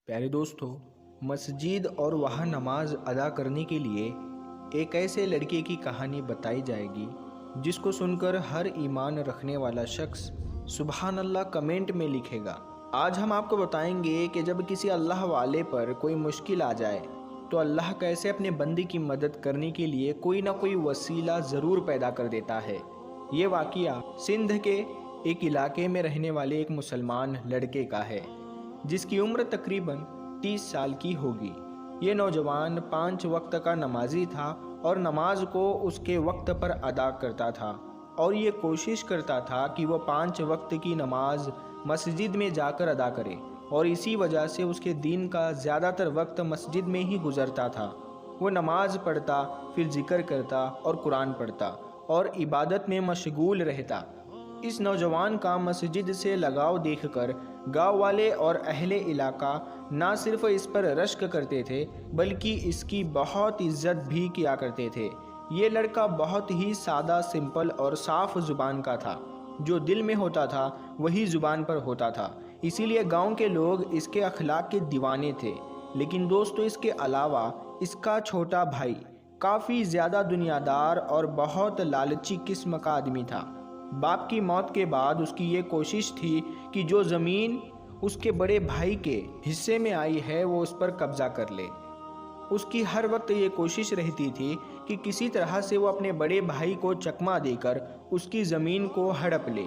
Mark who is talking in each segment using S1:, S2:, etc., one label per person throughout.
S1: प्यारे दोस्तों, मस्जिद और वहाँ नमाज अदा करने के लिए एक ऐसे लड़के की कहानी बताई जाएगी जिसको सुनकर हर ईमान रखने वाला शख्स सुबहान अल्लाह कमेंट में लिखेगा। आज हम आपको बताएंगे कि जब किसी अल्लाह वाले पर कोई मुश्किल आ जाए तो अल्लाह कैसे अपने बंदे की मदद करने के लिए कोई ना कोई वसीला ज़रूर पैदा कर देता है। ये वाक़या सिंध के एक इलाके में रहने वाले एक मुसलमान लड़के का है जिसकी उम्र तकरीबन 30 साल की होगी। ये नौजवान 5 वक्त का नमाजी था और नमाज को उसके वक्त पर अदा करता था और ये कोशिश करता था कि वो 5 वक्त की नमाज मस्जिद में जाकर अदा करे और इसी वजह से उसके दिन का ज़्यादातर वक्त मस्जिद में ही गुजरता था। वो नमाज पढ़ता, फिर जिक्र करता और कुरान पढ़ता और इबादत में मशगूल रहता। इस नौजवान का मस्जिद से लगाव देखकर गांव वाले और अहले इलाका ना सिर्फ इस पर रश्क करते थे बल्कि इसकी बहुत इज्जत भी किया करते थे। ये लड़का बहुत ही सादा, सिंपल और साफ ज़ुबान का था। जो दिल में होता था वही ज़ुबान पर होता था, इसीलिए गांव के लोग इसके अखलाक के दीवाने थे। लेकिन दोस्तों, इसके अलावा इसका छोटा भाई काफ़ी ज़्यादा दुनियादार और बहुत लालची किस्म का आदमी था। बाप की मौत के बाद उसकी ये कोशिश थी कि जो ज़मीन उसके बड़े भाई के हिस्से में आई है वो उस पर कब्ज़ा कर ले। उसकी हर वक्त ये कोशिश रहती थी कि किसी तरह से वो अपने बड़े भाई को चकमा देकर उसकी ज़मीन को हड़प ले,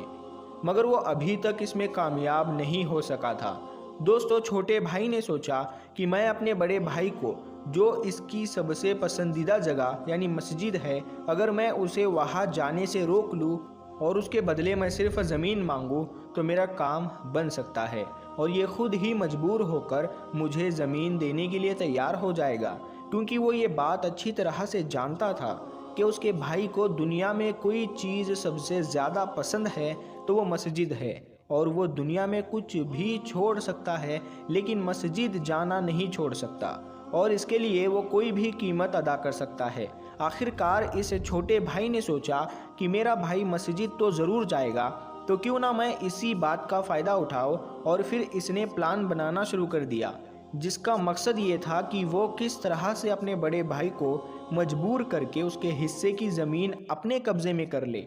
S1: मगर वो अभी तक इसमें कामयाब नहीं हो सका था। दोस्तों, छोटे भाई ने सोचा कि मैं अपने बड़े भाई को, जो इसकी सबसे पसंदीदा जगह यानी मस्जिद है, अगर मैं उसे वहाँ जाने से रोक लूँ और उसके बदले मैं सिर्फ ज़मीन मांगूं तो मेरा काम बन सकता है और ये खुद ही मजबूर होकर मुझे ज़मीन देने के लिए तैयार हो जाएगा, क्योंकि वो ये बात अच्छी तरह से जानता था कि उसके भाई को दुनिया में कोई चीज़ सबसे ज़्यादा पसंद है तो वो मस्जिद है और वो दुनिया में कुछ भी छोड़ सकता है लेकिन मस्जिद जाना नहीं छोड़ सकता और इसके लिए वो कोई भी कीमत अदा कर सकता है। आखिरकार इस छोटे भाई ने सोचा कि मेरा भाई मस्जिद तो ज़रूर जाएगा, तो क्यों ना मैं इसी बात का फ़ायदा उठाऊं। और फिर इसने प्लान बनाना शुरू कर दिया जिसका मकसद ये था कि वो किस तरह से अपने बड़े भाई को मजबूर करके उसके हिस्से की ज़मीन अपने कब्ज़े में कर ले।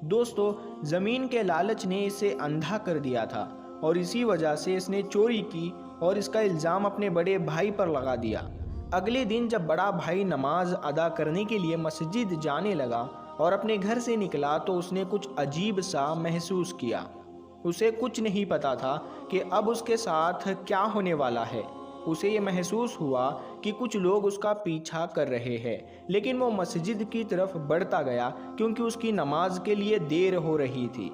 S1: दोस्तों, ज़मीन के लालच ने इसे अंधा कर दिया था और इसी वजह से इसने चोरी की और इसका इल्ज़ाम अपने बड़े भाई पर लगा दिया। अगले दिन जब बड़ा भाई नमाज अदा करने के लिए मस्जिद जाने लगा और अपने घर से निकला तो उसने कुछ अजीब सा महसूस किया। उसे कुछ नहीं पता था कि अब उसके साथ क्या होने वाला है। उसे ये महसूस हुआ कि कुछ लोग उसका पीछा कर रहे हैं, लेकिन वो मस्जिद की तरफ बढ़ता गया क्योंकि उसकी नमाज के लिए देर हो रही थी।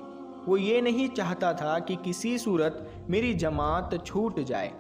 S1: वो ये नहीं चाहता था कि किसी सूरत मेरी जमात छूट जाए।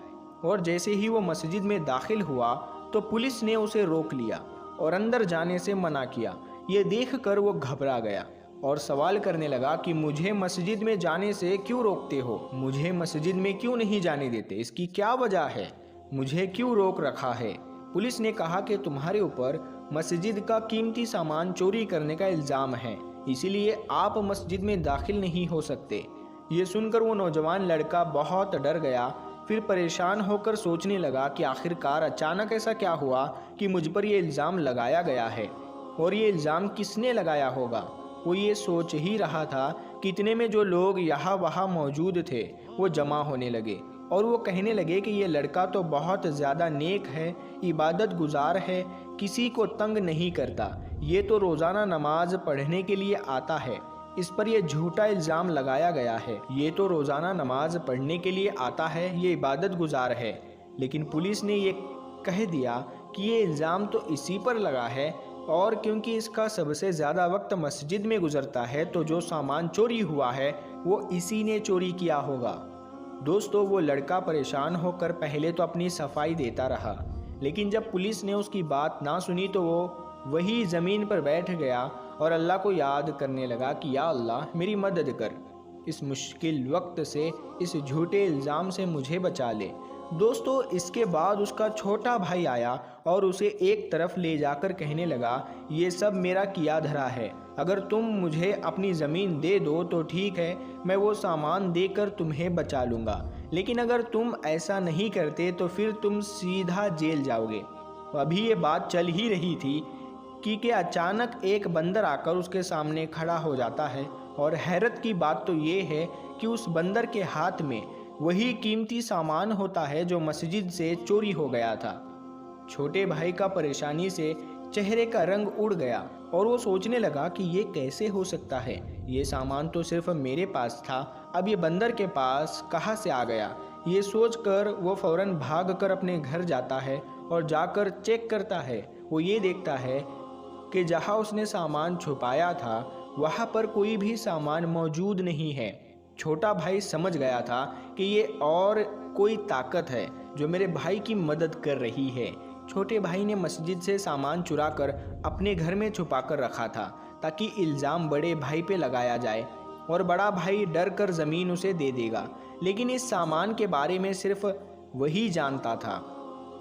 S1: और जैसे ही वो मस्जिद में दाखिल हुआ तो पुलिस ने उसे रोक लिया और अंदर जाने से मना किया। ये देखकर वो घबरा गया और सवाल करने लगा कि मुझे मस्जिद में जाने से क्यों रोकते हो, मुझे मस्जिद में क्यों नहीं जाने देते, इसकी क्या वजह है, मुझे क्यों रोक रखा है। पुलिस ने कहा कि तुम्हारे ऊपर मस्जिद का कीमती सामान चोरी करने का इल्ज़ाम है, इसीलिए आप मस्जिद में दाखिल नहीं हो सकते। ये सुनकर वो नौजवान लड़का बहुत डर गया। फिर परेशान होकर सोचने लगा कि आखिरकार अचानक ऐसा क्या हुआ कि मुझ पर ये इल्ज़ाम लगाया गया है और ये इल्ज़ाम किसने लगाया होगा। वो ये सोच ही रहा था कि इतने में जो लोग यहाँ वहाँ मौजूद थे वो जमा होने लगे और वो कहने लगे कि ये लड़का तो बहुत ज़्यादा नेक है, इबादत गुजार है, किसी को तंग नहीं करता, ये तो रोज़ाना नमाज पढ़ने के लिए आता है, इस पर यह झूठा इल्ज़ाम लगाया गया है, ये तो रोज़ाना नमाज पढ़ने के लिए आता है, ये इबादत गुजार है। लेकिन पुलिस ने ये कह दिया कि ये इल्ज़ाम तो इसी पर लगा है और क्योंकि इसका सबसे ज़्यादा वक्त मस्जिद में गुजरता है तो जो सामान चोरी हुआ है वो इसी ने चोरी किया होगा। दोस्तों, वो लड़का परेशान होकर पहले तो अपनी सफाई देता रहा, लेकिन जब पुलिस ने उसकी बात ना सुनी तो वो वही ज़मीन पर बैठ गया और अल्लाह को याद करने लगा कि या अल्लाह, मेरी मदद कर, इस मुश्किल वक्त से, इस झूठे इल्ज़ाम से मुझे बचा ले। दोस्तों, इसके बाद उसका छोटा भाई आया और उसे एक तरफ ले जाकर कहने लगा, ये सब मेरा किया धरा है, अगर तुम मुझे अपनी ज़मीन दे दो तो ठीक है, मैं वो सामान देकर तुम्हें बचा लूँगा, لیکن اگر تم ایسا نہیں کرتے تو پھر تم سیدھا جیل جاؤ گے۔ ابھی یہ بات چل ہی رہی تھی کہ اچانک ایک بندر آ کر اس کے سامنے کھڑا ہو جاتا ہے، اور حیرت کی بات تو یہ ہے کہ اس بندر کے ہاتھ میں وہی قیمتی سامان ہوتا ہے جو مسجد سے چوری ہو گیا تھا۔ چھوٹے بھائی کا پریشانی سے چہرے کا رنگ اڑ گیا اور وہ سوچنے لگا کہ یہ کیسے ہو سکتا ہے، یہ سامان تو صرف میرے پاس تھا، اب یہ بندر کے پاس کہاں سے آ گیا؟ یہ سوچ کر وہ فوراً بھاگ کر اپنے گھر جاتا ہے اور جا کر چیک کرتا ہے۔ وہ یہ دیکھتا ہے کہ جہاں اس نے سامان چھپایا تھا وہاں پر کوئی بھی سامان موجود نہیں ہے۔ چھوٹا بھائی سمجھ گیا تھا کہ یہ اور کوئی طاقت ہے جو میرے بھائی کی مدد کر رہی ہے۔ چھوٹے بھائی نے مسجد سے سامان چرا کر اپنے گھر میں چھپا کر رکھا تھا تاکہ الزام بڑے بھائی پہ لگایا جائے اور بڑا بھائی ڈر کر زمین اسے دے دے گا، لیکن اس سامان کے بارے میں صرف وہی جانتا تھا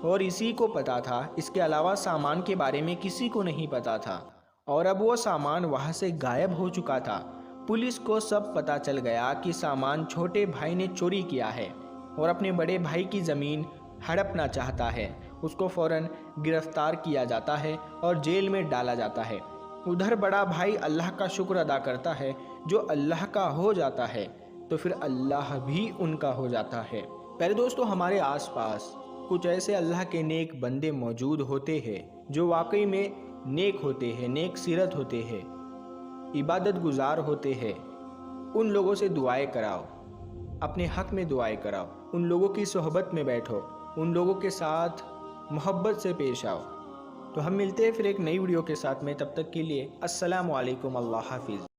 S1: اور اسی کو پتا تھا، اس کے علاوہ سامان کے بارے میں کسی کو نہیں پتا تھا، اور اب وہ سامان وہاں سے غائب ہو چکا تھا۔ پولیس کو سب پتا چل گیا کہ سامان چھوٹے بھائی نے چوری کیا ہے اور اپنے بڑے بھائی کی زمین ہڑپنا چاہتا ہے۔ اس کو فوراً گرفتار کیا جاتا ہے اور جیل میں ڈالا جاتا ہے۔ ادھر بڑا بھائی اللہ کا شکر ادا کرتا ہے، جو اللہ کا ہو جاتا ہے تو پھر اللہ بھی ان کا ہو جاتا ہے۔ پہلے دوستو، ہمارے آس پاس کچھ ایسے اللہ کے نیک بندے موجود ہوتے ہیں جو واقعی میں نیک ہوتے ہیں، نیک سیرت ہوتے ہیں، عبادت گزار ہوتے ہیں۔ ان لوگوں سے دعائیں کراؤ، اپنے حق میں دعائیں کراؤ، ان لوگوں کی صحبت میں بیٹھو، ان لوگوں کے ساتھ محبت سے پیش آؤ۔ تو ہم ملتے ہیں پھر ایک نئی ویڈیو کے ساتھ میں، تب تک کے لیے السلام علیکم، اللہ حافظ۔